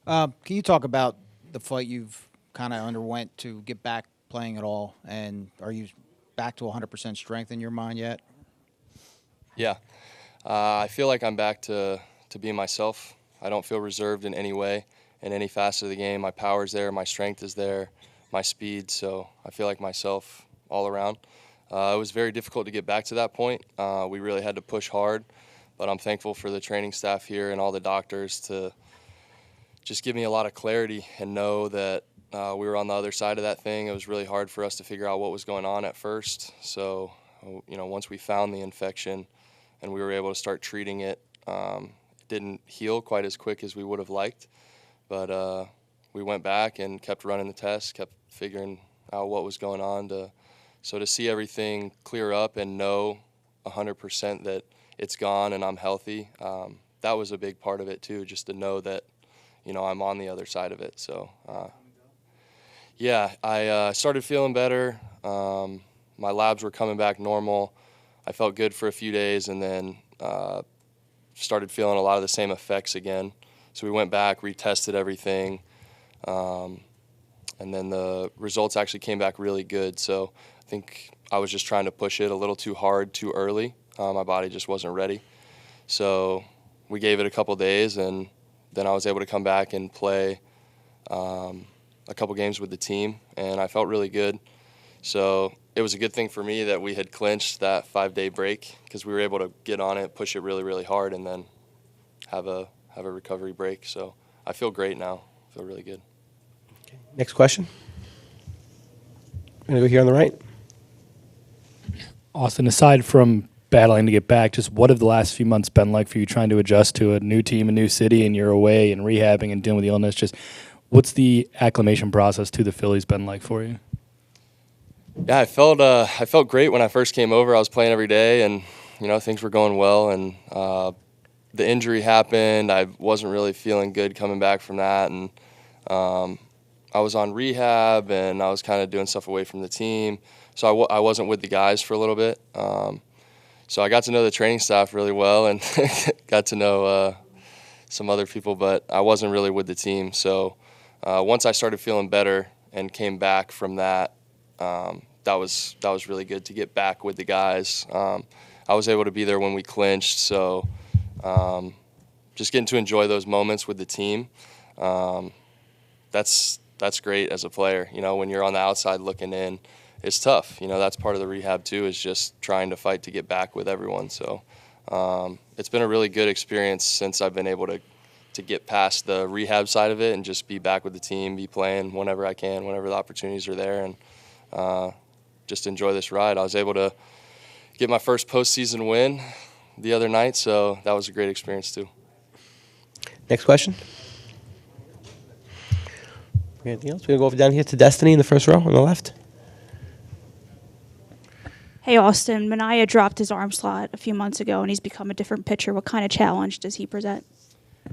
Can you talk about the fight you've kind of underwent to get back playing at all, and are you back to 100% strength in your mind yet? Yeah, I feel like I'm back to being myself. I don't feel reserved in any way, in any facet of the game. My power's there, my strength is there, my speed, so I feel like myself all around. It was very difficult to get back to that point. We really had to push hard, but I'm thankful for the training staff here and all the doctors to just give me a lot of clarity and know that we were on the other side of that thing. It was really hard for us to figure out what was going on at first. So, once we found the infection and we were able to start treating it, it didn't heal quite as quick as we would have liked. But we went back and kept running the tests, kept figuring out what was going on. So to see everything clear up and know 100% that it's gone and I'm healthy, that was a big part of it too, just to know that, I'm on the other side of it. So, I started feeling better. My labs were coming back normal. I felt good for a few days and then started feeling a lot of the same effects again. So we went back, retested everything, and then the results actually came back really good. So I think I was just trying to push it a little too hard, too early. My body just wasn't ready. So we gave it a couple days, and then I was able to come back and play a couple games with the team, and I felt really good. So it was a good thing for me that we had clinched that 5-day break because we were able to get on it, push it really, really hard, and then have a recovery break. So I feel great now. I feel really good. Okay. Next question. I'm going to go here on the right. Austin, aside from battling to get back, just what have the last few months been like for you trying to adjust to a new team, a new city, and you're away and rehabbing and dealing with the illness? Just what's the acclimation process to the Phillies been like for you? Yeah, I felt great when I first came over. I was playing every day, and things were going well. And the injury happened. I wasn't really feeling good coming back from that, and I was on rehab, and I was kind of doing stuff away from the team. So I wasn't with the guys for a little bit. So I got to know the training staff really well, and got to know some other people, but I wasn't really with the team. So once I started feeling better and came back from that, that was really good to get back with the guys. I was able to be there when we clinched, so just getting to enjoy those moments with the team, that's great as a player. When you're on the outside looking in, it's tough. That's part of the rehab too, is just trying to fight to get back with everyone. So it's been a really good experience since I've been able to get past the rehab side of it and just be back with the team, be playing whenever I can, whenever the opportunities are there, and just enjoy this ride. I was able to get my first postseason win the other night, so that was a great experience too. Next question. Anything else? We're going to go over down here to Destiny in the first row on the left. Hey, Austin, Manaea dropped his arm slot a few months ago, and he's become a different pitcher. What kind of challenge does he present?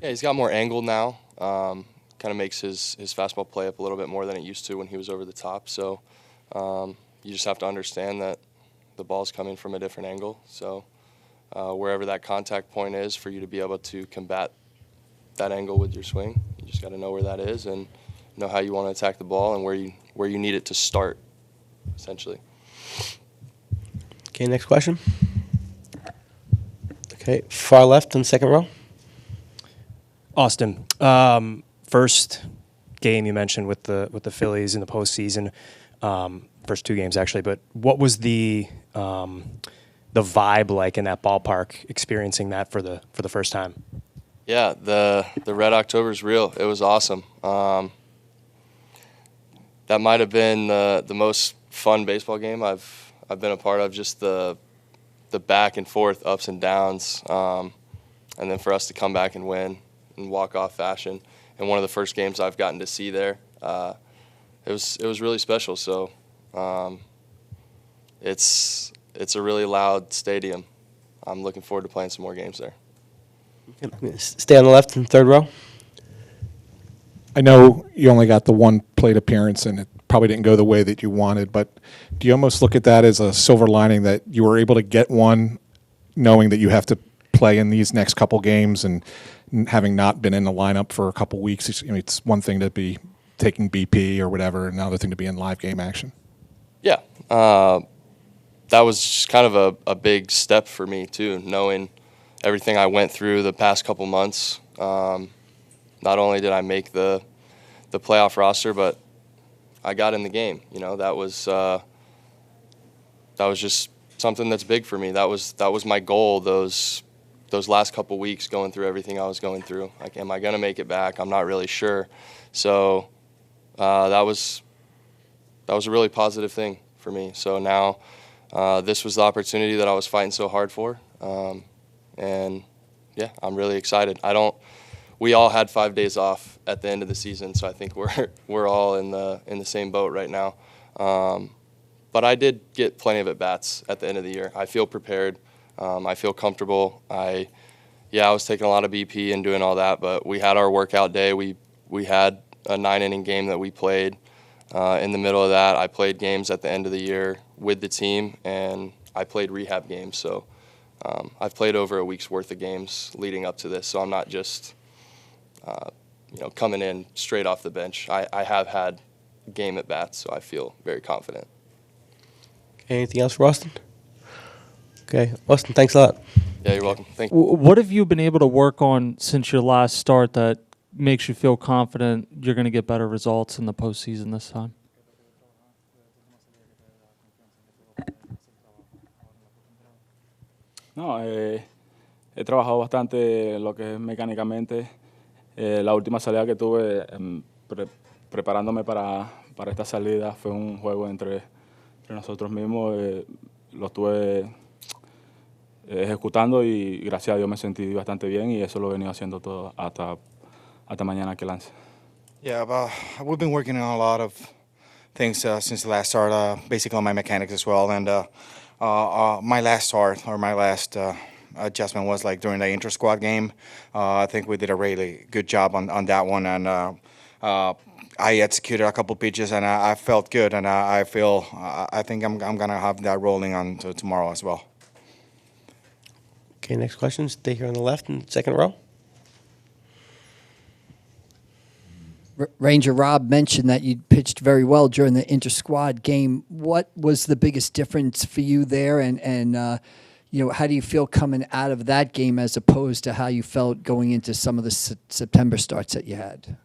Yeah, he's got more angle now. Kind of makes his fastball play up a little bit more than it used to when he was over the top. So you just have to understand that the ball's coming from a different angle. So wherever that contact point is, for you to be able to combat that angle with your swing, you just got to know where that is and know how you want to attack the ball and where you need it to start, essentially. Okay, next question. Okay, far left in the second row. Austin, first game you mentioned with the Phillies in the postseason, first two games actually. But what was the vibe like in that ballpark, experiencing that for the first time? Yeah, the Red October is real. It was awesome. That might have been the most fun baseball game I've been a part of. Just the back and forth, ups and downs, and then for us to come back and win in walk-off fashion. And one of the first games I've gotten to see there, it was really special. So it's a really loud stadium. I'm looking forward to playing some more games there. Stay on the left in the third row. I know you only got the one plate appearance, and it probably didn't go the way that you wanted, but do you almost look at that as a silver lining that you were able to get one knowing that you have to play in these next couple games and having not been in the lineup for a couple weeks? It's one thing to be taking BP or whatever, and another thing to be in live game action. Yeah, that was just kind of a big step for me too, knowing everything I went through the past couple months. Not only did I make the playoff roster, but I got in the game. That was just something that's big for me. That was my goal. Those last couple weeks, going through everything I was going through. Like, am I going to make it back? I'm not really sure. So that was a really positive thing for me. So now this was the opportunity that I was fighting so hard for, and yeah, I'm really excited. We all had 5 days off at the end of the season, so I think we're all in the same boat right now. But I did get plenty of at-bats at the end of the year. I feel prepared. I feel comfortable. I was taking a lot of BP and doing all that, but we had our workout day. We had a 9-inning game that we played. In the middle of that, I played games at the end of the year with the team, and I played rehab games. So I've played over a week's worth of games leading up to this, so I'm not just coming in straight off the bench. I have had game at-bats, so I feel very confident. Okay, anything else for Austin? Okay, Austin, thanks a lot. Yeah, you're welcome. Thank you. What have you been able to work on since your last start that makes you feel confident you're going to get better results in the postseason this time? No, he trabajado bastante lo que es mecánicamente. La última salida que tuve preparándome para esta salida fue un juego entre nosotros mismos. Lo estuve ejecutando y gracias a Dios me sentí bastante bien y eso lo he venido haciendo todo hasta mañana que lance. Yeah, we've been working on a lot of things since the last start, basically on my mechanics as well. And my last start or my last adjustment was like during the inter-squad game. I think we did a really good job on that one. And I executed a couple pitches and I felt good. And I think I'm going to have that rolling on to tomorrow as well. Okay, next question. Stay here on the left in the second row. Ranger Rob mentioned that you pitched very well during the inter-squad game. What was the biggest difference for you there, and how do you feel coming out of that game as opposed to how you felt going into some of the September starts that you had?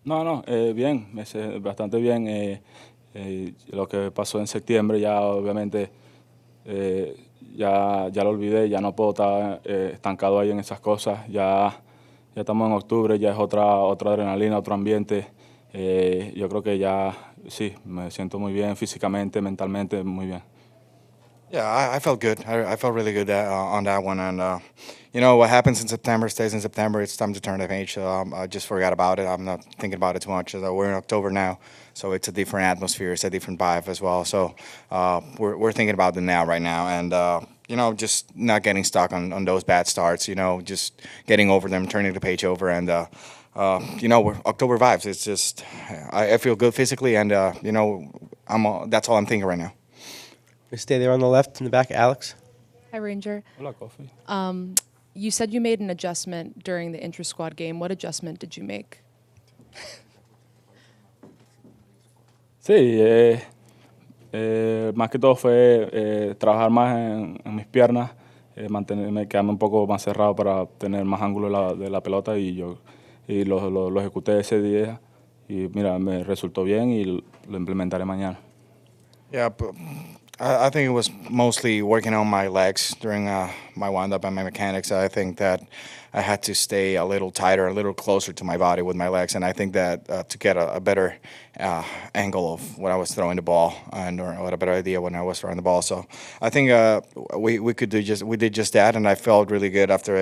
No, bien, bastante bien. Lo que pasó en septiembre ya obviamente ya lo olvidé, ya no puedo estar estancado ahí en esas cosas. Ya estamos en octubre, ya es otra adrenalina, otro ambiente. Yo creo que ya sí, me siento muy bien físicamente, mentalmente, muy bien. Yeah, I felt good. I felt really good on that one. And, what happens in September stays in September. It's time to turn the page. I just forgot about it. I'm not thinking about it too much. We're in October now, so it's a different atmosphere. It's a different vibe as well. So we're thinking about the now right now. And, just not getting stuck on those bad starts, just getting over them, turning the page over. And, we're October vibes. It's just I feel good physically. And, that's all I'm thinking right now. Stay there on the left in the back, Alex. Hi, Ranger. Hola, Kofi. You said you made an adjustment during the inter-squad game. What adjustment did you make? Sí, más que todo fue trabajar más en mis piernas, quedarme un poco más cerrado para tener más ángulo de la pelota y lo ejecuté ese día y mira, me resultó bien y lo implementaré mañana. Yeah, but I think it was mostly working on my legs during my wind-up and my mechanics. I think that I had to stay a little tighter, a little closer to my body with my legs, and I think that to get a better angle of when I was throwing the ball or a better idea when I was throwing the ball. So I think we did just that, and I felt really good after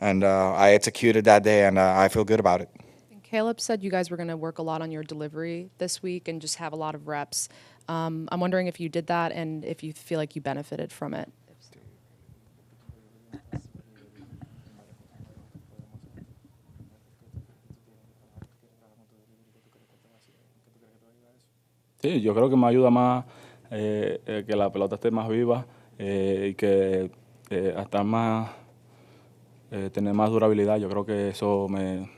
and I executed that day, and I feel good about it. Caleb said you guys were going to work a lot on your delivery this week and just have a lot of reps. I'm wondering if you did that and if you feel like you benefited from it. Sí, yo creo que me ayuda más que la pelota esté más viva y que estar más, tener más durabilidad. Yo creo que eso me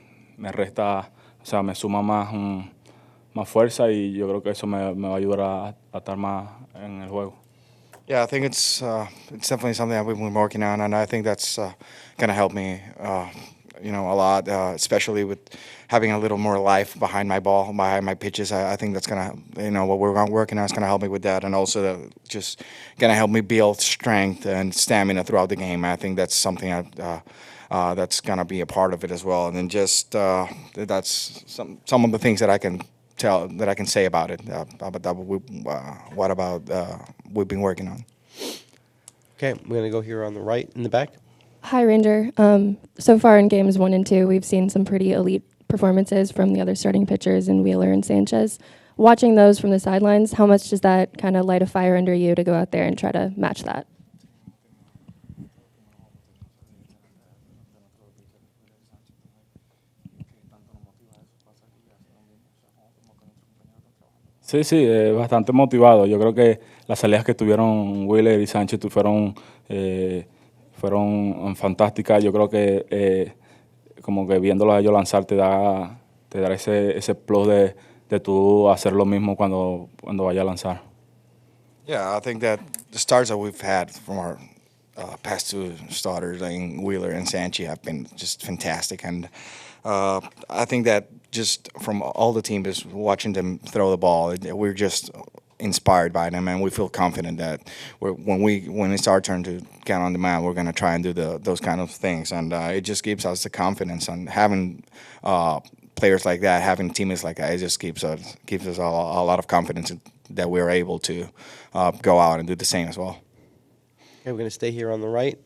resta, o sea, me suma más fuerza y yo creo que eso me va a ayudar a estar más en el juego. Yeah, I think it's definitely something that we've been working on, and I think that's going to help me, a lot, especially with having a little more life behind my ball, behind my pitches. I think that's going to, what we're working on is going to help me with that, and also just going to help me build strength and stamina throughout the game. I think that's something that's going to be a part of it as well, and then just that's some of the things that I can say about it. What about we've been working on? Okay, we're going to go here on the right in the back. Hi, Ranger. So far in games 1 and 2, we've seen some pretty elite performances from the other starting pitchers in Wheeler and Sanchez. Watching those from the sidelines, how much does that kind of light a fire under you to go out there and try to match that? Sí, bastante motivado. Yo creo que las salidas que tuvieron Wheeler y Sánchez fueron fantásticas. Yo creo que como que viéndolos a ellos lanzar te da ese plus de tú hacer lo mismo cuando vaya a lanzar. Yeah, I think that the starts that we've had from our past two starters, like Wheeler and Sanchez, have been just fantastic. And I think that just from all the team is watching them throw the ball, we're just inspired by them, and we feel confident that when it's our turn to get on the mound, we're going to try and do those kind of things. And it just gives us the confidence, and having players like that, having teammates like that, it just gives us a lot of confidence that we're able to go out and do the same as well. Okay, we're going to stay here on the right.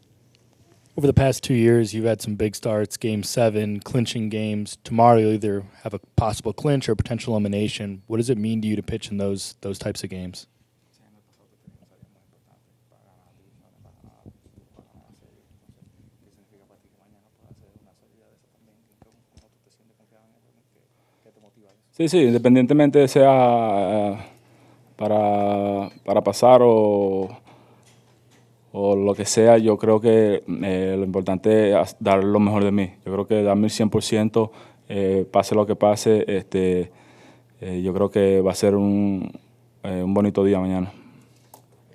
Over the past 2 years, you've had some big starts, Game 7, clinching games. Tomorrow, you'll either have a possible clinch or potential elimination. What does it mean to you to pitch in those types of games? Sí, independientemente sea para pasar o lo que sea, yo creo que lo importante es dar lo mejor de mí. Yo creo que darme el 100%, pase lo que pase, yo creo que va a ser un bonito día mañana.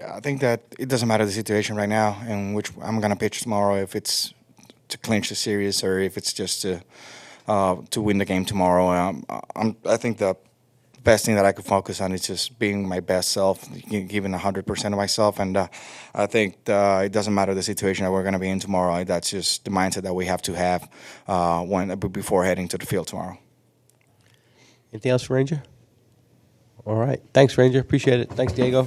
Yeah, I think that it doesn't matter the situation right now in which I'm going to pitch tomorrow, if it's to clinch the series or if it's just to win the game tomorrow. I think the best thing that I could focus on is just being my best self, giving 100% of myself. And I think it doesn't matter the situation that we're going to be in tomorrow. That's just the mindset that we have to have before heading to the field tomorrow. Anything else for Ranger? All right. Thanks, Ranger. Appreciate it. Thanks, Diego.